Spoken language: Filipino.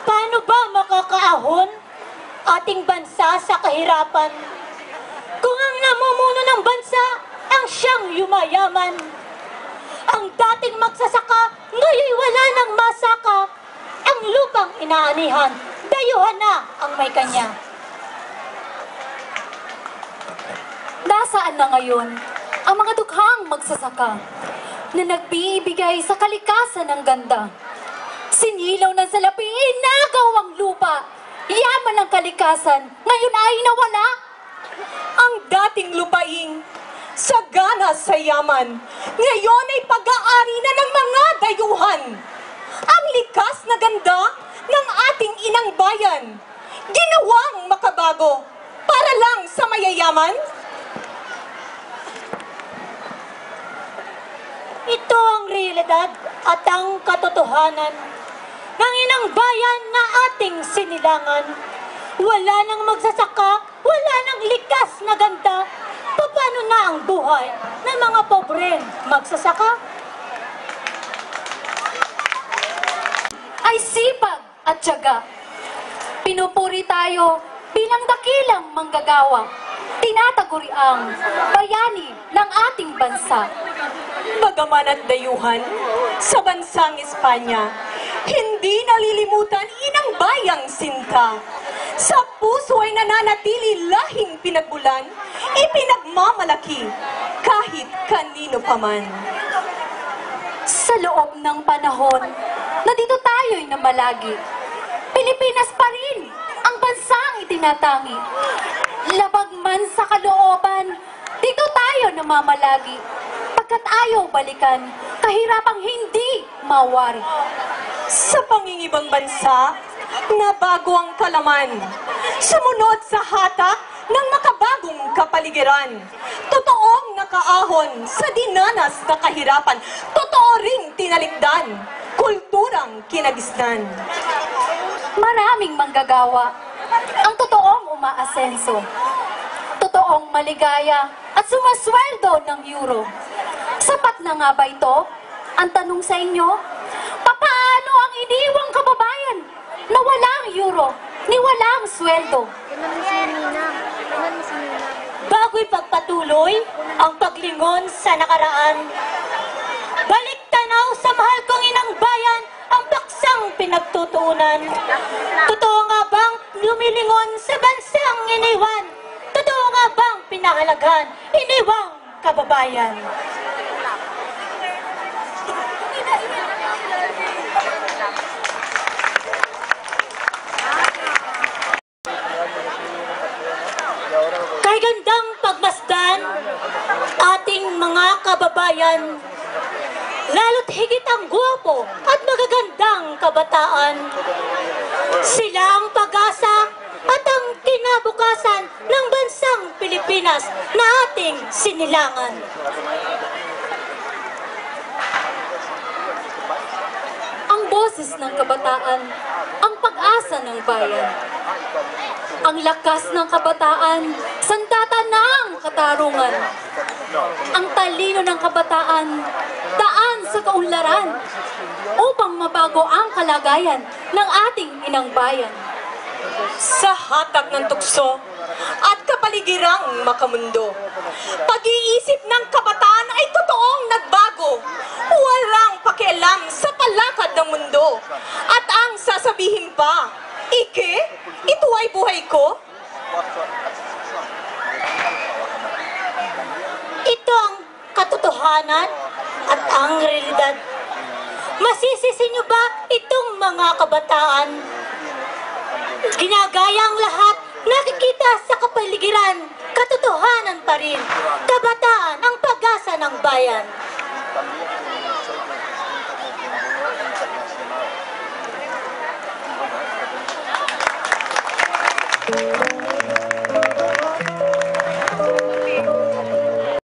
Paano ba makakaahon ating bansa sa kahirapan kung ang namumuno ng bansa ang siyang yumayaman? Ang dating magsasaka, ngayon wala nang masaka. Ang lupang inaanihan, dayuhan na ang may kanya. Nasaan na ngayon ang mga dukhang magsasaka na nagbibigay sa kalikasan ng ganda? Sinilaw ng salapi, inagaw ang lupa. Yaman ng kalikasan, ngayon ay nawala. Ang dating lupaing, sagana sa yaman, ngayon ay pag-aari na ng mga dayuhan. Ang likas na ganda ng ating inang bayan, ginawang makabago para lang sa mayayaman. Ito ang realidad at ang katotohanan ng inang bayan na ating sinilangan. Wala nang magsasaka, wala nang likas na ganda. Paano na ang buhay ng mga pobre magsasaka? Ay sipag at tiyaga. Pinupuri tayo bilang dakilang manggagawa. Tinataguri ang bayani ng ating bansa. Bagaman at dayuhan, sa bansang Espanya, hindi nalilimutan inang bayang sinta. Sa puso ay nananatili lahing pinagbulan, ipinagmamalaki kahit kanino paman. Sa loob ng panahon na dito tayo'y namalagi, Pilipinas pa rin ang bansang itinatangi. Labag man sa kalooban, dito tayo namamalagi. Pagkat ayaw balikan, kahirapang hindi mawari. Sa pangingibang bansa, nabago ang kalaman. Sumunod sa hatak ng makabagong kapaligiran. Totoong nakaahon sa dinanas na kahirapan. Totoo ring tinalikdan. Kulturang kinagisnan. Maraming manggagawa ang totoong umaasenso. Totoong maligaya at sumasweldo ng euro. Sapat na nga ba ito? Ang tanong sa inyo, papaano ang iniwang kababayan na walang euro, ni walang sweldo? Bago'y pagpatuloy ang paglingon sa nakaraan, balik tanaw sa mahal kong inang bayan ang paksang pinagtutuunan. Totoo nga bang lumilingon sa bansang iniwan? Totoo nga bang pinahalagahan iniwang kababayan? Kay gandang pagmasdan ating mga kababayan, lalo't higit ang gwapo at magagandang kabataan. Sila ang pag-asa at ang kinabukasan ng bansang Pilipinas na ating sinilangan. Ang boses ng kabataan, ang pag-asa ng bayan. Ang lakas ng kabataan, sandata ng katarungan. Ang talino ng kabataan, daan sa kaunlaran. upang mabago ang kalagayan ng ating inang bayan. Sa hatak ng tukso at kapaligirang makamundo, pag-iisip ng kabataan ay totoong nagbago. Walang pakialam sa palakad ng mundo. At ang sasabihin pa, Ike, ito ay buhay ko. Ito ang katotohanan at ang realidad. Masisisi niyo ba itong mga kabataan? Ginagaya ang lahat, nakikita sa kapaligiran, katotohanan pa rin. Kabataan ang pag-asa ng bayan.